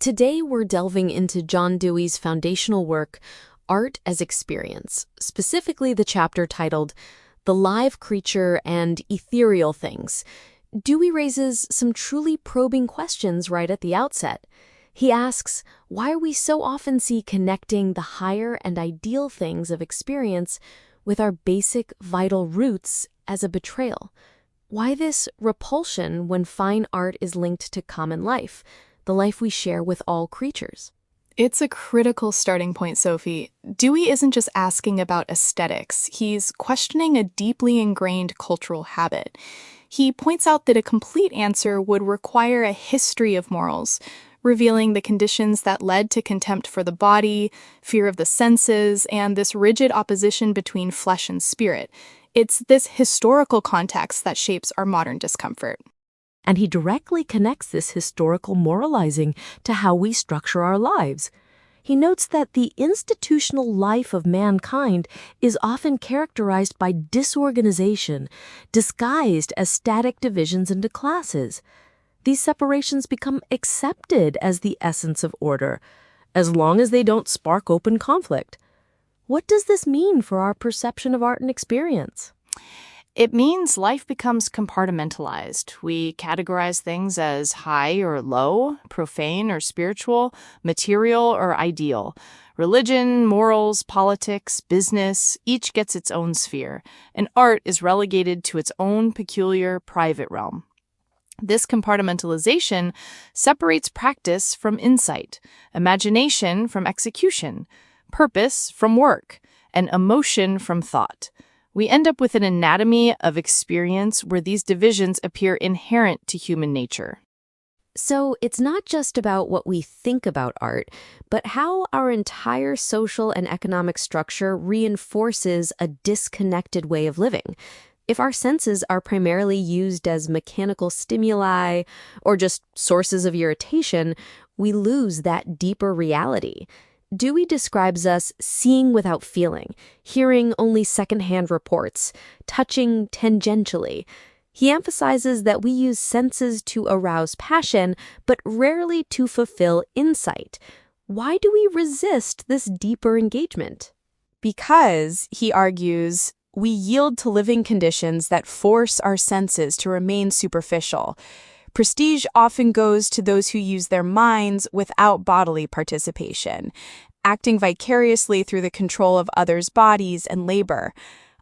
Today we're delving into John Dewey's foundational work, Art as Experience, specifically the chapter titled The Live Creature and Ethereal Things. Dewey raises some truly probing questions right at the outset. He asks, why we so often see connecting the higher and ideal things of experience with our basic vital roots as a betrayal. Why this repulsion when fine art is linked to common life, the life we share with all creatures? It's a critical starting point, Sophie. Dewey isn't just asking about aesthetics. He's questioning a deeply ingrained cultural habit. He points out that a complete answer would require a history of morals, revealing the conditions that led to contempt for the body, fear of the senses, and this rigid opposition between flesh and spirit. It's this historical context that shapes our modern discomfort. And he directly connects this historical moralizing to how we structure our lives. He notes that the institutional life of mankind is often characterized by disorganization, disguised as static divisions into classes. These separations become accepted as the essence of order, as long as they don't spark open conflict. What does this mean for our perception of art and experience? It means life becomes compartmentalized. We categorize things as high or low, profane or spiritual, material or ideal. Religion, morals, politics, business, each gets its own sphere, and art is relegated to its own peculiar private realm. This compartmentalization separates practice from insight, imagination from execution, purpose from work, and emotion from thought. We end up with an anatomy of experience where these divisions appear inherent to human nature. So it's not just about what we think about art, but how our entire social and economic structure reinforces a disconnected way of living. If our senses are primarily used as mechanical stimuli or just sources of irritation, we lose that deeper reality. Dewey describes us seeing without feeling, hearing only secondhand reports, touching tangentially. He emphasizes that we use senses to arouse passion, but rarely to fulfill insight. Why do we resist this deeper engagement? Because, he argues, we yield to living conditions that force our senses to remain superficial. Prestige often goes to those who use their minds without bodily participation, acting vicariously through the control of others' bodies and labor.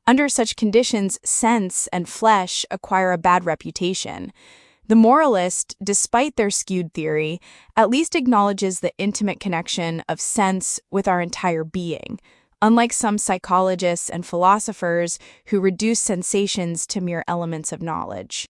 Under such conditions, sense and flesh acquire a bad reputation. The moralist, despite their skewed theory, at least acknowledges the intimate connection of sense with our entire being, unlike some psychologists and philosophers who reduce sensations to mere elements of knowledge.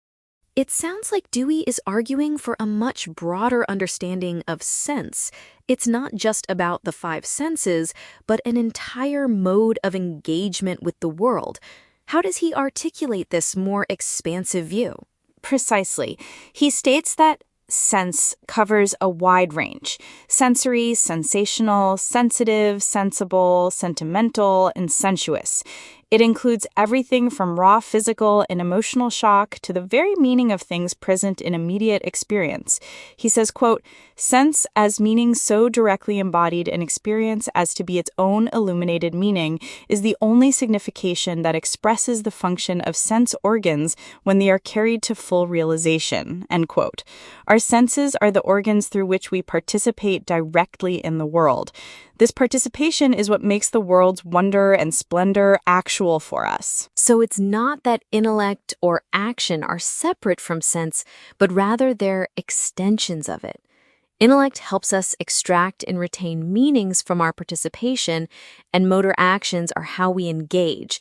It sounds like Dewey is arguing for a much broader understanding of sense. It's not just about the five senses, but an entire mode of engagement with the world. How does he articulate this more expansive view? Precisely. He states that sense covers a wide range: sensory, sensational, sensitive, sensible, sentimental, and sensuous. It includes everything from raw physical and emotional shock to the very meaning of things present in immediate experience. He says, quote, "Sense as meaning so directly embodied in experience as to be its own illuminated meaning is the only signification that expresses the function of sense organs when they are carried to full realization." End quote. Our senses are the organs through which we participate directly in the world. This participation is what makes the world's wonder and splendor actual for us. So it's not that intellect or action are separate from sense, but rather they're extensions of it. Intellect helps us extract and retain meanings from our participation, and motor actions are how we engage.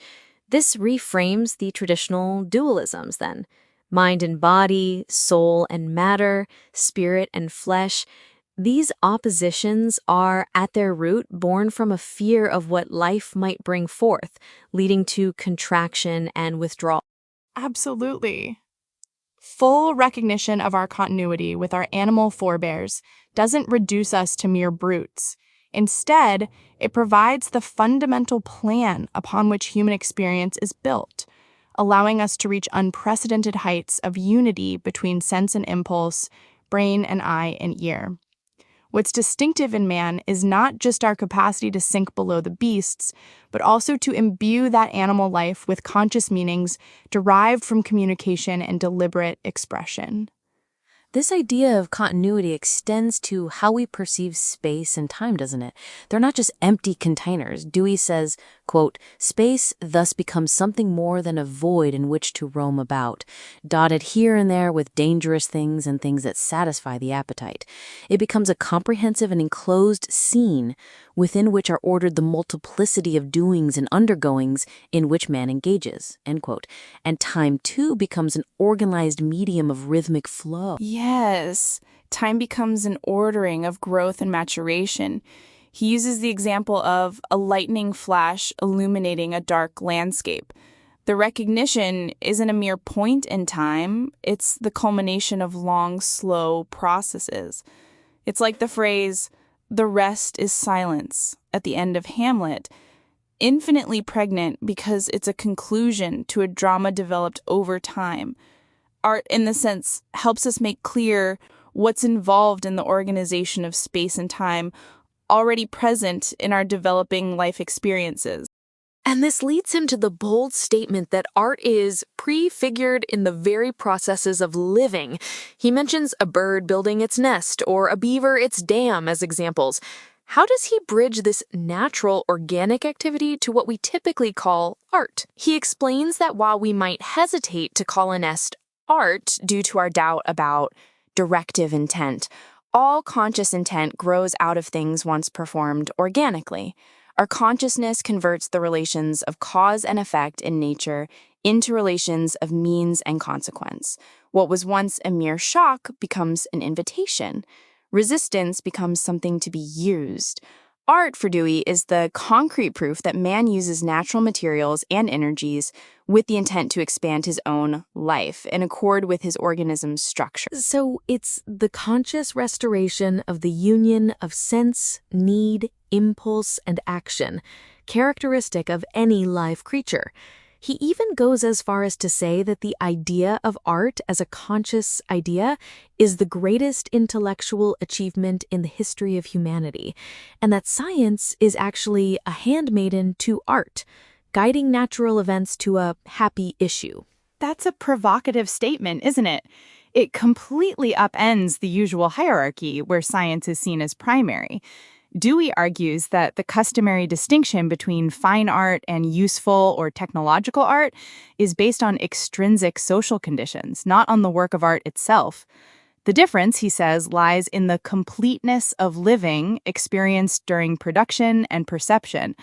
This reframes the traditional dualisms then. Mind and body, soul and matter, spirit and flesh. These oppositions are, at their root, born from a fear of what life might bring forth, leading to contraction and withdrawal. Absolutely. Full recognition of our continuity with our animal forebears doesn't reduce us to mere brutes. Instead, it provides the fundamental plan upon which human experience is built, allowing us to reach unprecedented heights of unity between sense and impulse, brain and eye and ear. What's distinctive in man is not just our capacity to sink below the beasts, but also to imbue that animal life with conscious meanings derived from communication and deliberate expression. This idea of continuity extends to how we perceive space and time, doesn't it? They're not just empty containers. Dewey says, quote, "Space thus becomes something more than a void in which to roam about, dotted here and there with dangerous things and things that satisfy the appetite. It becomes a comprehensive and enclosed scene within which are ordered the multiplicity of doings and undergoings in which man engages," end quote. And time, too, becomes an organized medium of rhythmic flow. Yes, time becomes an ordering of growth and maturation. He uses the example of a lightning flash illuminating a dark landscape. The recognition isn't a mere point in time, it's the culmination of long, slow processes. It's like the phrase, "the rest is silence," at the end of Hamlet, infinitely pregnant because it's a conclusion to a drama developed over time. Art, in the sense, helps us make clear what's involved in the organization of space and time, already present in our developing life experiences. And this leads him to the bold statement that art is prefigured in the very processes of living. He mentions a bird building its nest or a beaver its dam as examples. How does he bridge this natural, organic activity to what we typically call art? He explains that while we might hesitate to call a nest art due to our doubt about directive intent, all conscious intent grows out of things once performed organically. Our consciousness converts the relations of cause and effect in nature into relations of means and consequence. What was once a mere shock becomes an invitation. Resistance becomes something to be used. Art, for Dewey, is the concrete proof that man uses natural materials and energies with the intent to expand his own life in accord with his organism's structure. So it's the conscious restoration of the union of sense, need, impulse, and action, characteristic of any live creature. He even goes as far as to say that the idea of art as a conscious idea is the greatest intellectual achievement in the history of humanity, and that science is actually a handmaiden to art, guiding natural events to a happy issue. That's a provocative statement, isn't it? It completely upends the usual hierarchy where science is seen as primary. Dewey argues that the customary distinction between fine art and useful or technological art is based on extrinsic social conditions, not on the work of art itself. The difference, he says, lies in the completeness of living experienced during production and perception.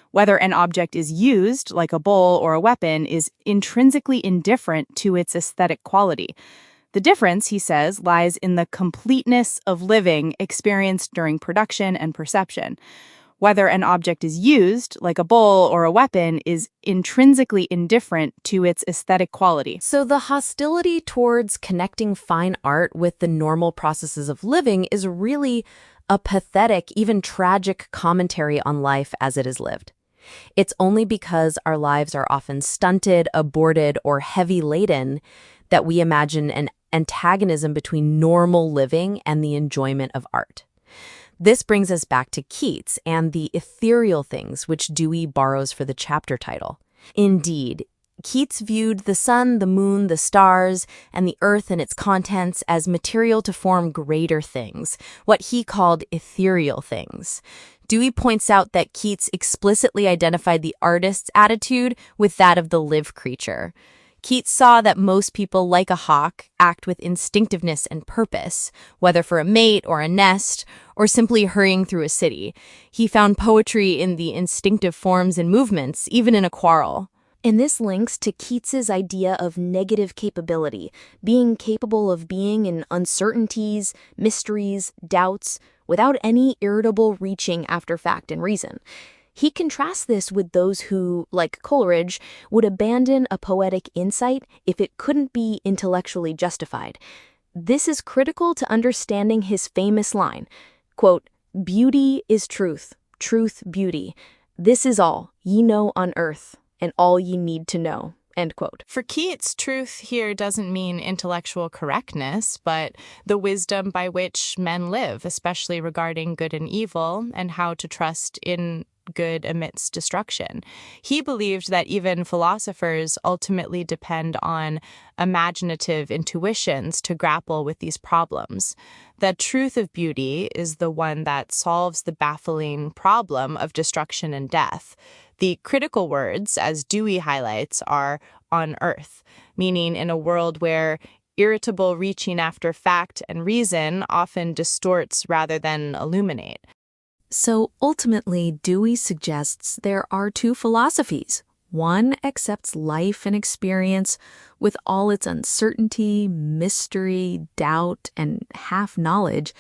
Whether an object is used, like a bowl or a weapon, is intrinsically indifferent to its aesthetic quality. The difference, he says, lies in the completeness of living experienced during production and perception. Whether an object is used, like a bowl or a weapon, is intrinsically indifferent to its aesthetic quality. So the hostility towards connecting fine art with the normal processes of living is really a pathetic, even tragic commentary on life as it is lived. It's only because our lives are often stunted, aborted, or heavy-laden that we imagine an antagonism between normal living and the enjoyment of art. This brings us back to Keats and the ethereal things which Dewey borrows for the chapter title. Indeed, Keats viewed the sun, the moon, the stars, and the earth and its contents as material to form greater things, what he called ethereal things. Dewey points out that Keats explicitly identified the artist's attitude with that of the live creature. Keats saw that most people, like a hawk, act with instinctiveness and purpose, whether for a mate or a nest, or simply hurrying through a city. He found poetry in the instinctive forms and movements, even in a quarrel. And this links to Keats's idea of negative capability, being capable of being in uncertainties, mysteries, doubts, without any irritable reaching after fact and reason. He contrasts this with those who, like Coleridge, would abandon a poetic insight if it couldn't be intellectually justified. This is critical to understanding his famous line, quote, "Beauty is truth, truth beauty. This is all ye know on earth, and all ye need to know," End quote. For Keats, truth here doesn't mean intellectual correctness, but the wisdom by which men live, especially regarding good and evil, and how to trust in good amidst destruction. He believed that even philosophers ultimately depend on imaginative intuitions to grapple with these problems. The truth of beauty is the one that solves the baffling problem of destruction and death. The critical words, as Dewey highlights, are on earth, meaning in a world where irritable reaching after fact and reason often distorts rather than illuminate. So ultimately, Dewey suggests there are two philosophies. One accepts life and experience with all its uncertainty, mystery, doubt, and half-knowledge,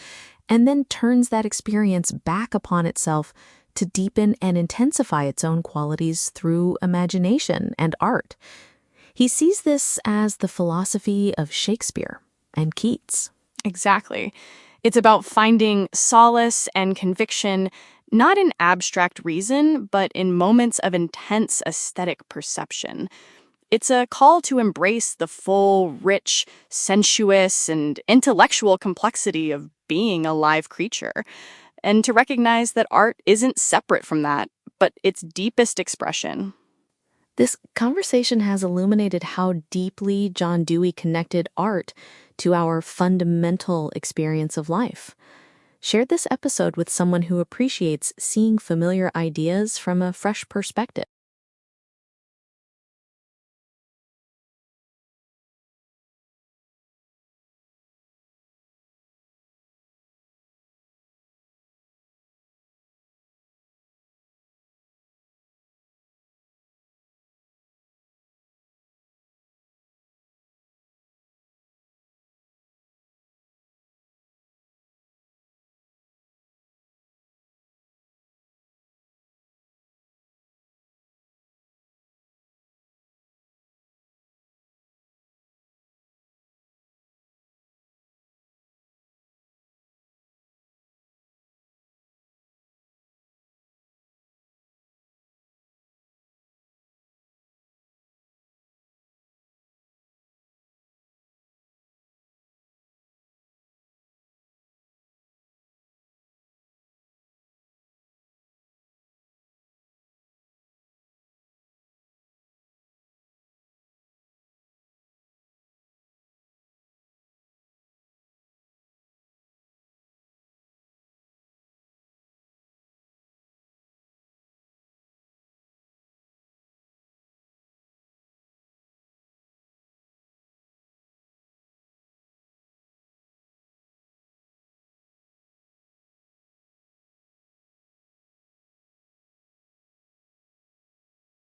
and then turns that experience back upon itself to deepen and intensify its own qualities through imagination and art. He sees this as the philosophy of Shakespeare and Keats. Exactly. It's about finding solace and conviction, not in abstract reason, but in moments of intense aesthetic perception. It's a call to embrace the full, rich, sensuous, and intellectual complexity of being a live creature, and to recognize that art isn't separate from that, but its deepest expression. This conversation has illuminated how deeply John Dewey connected art to our fundamental experience of life. Share this episode with someone who appreciates seeing familiar ideas from a fresh perspective.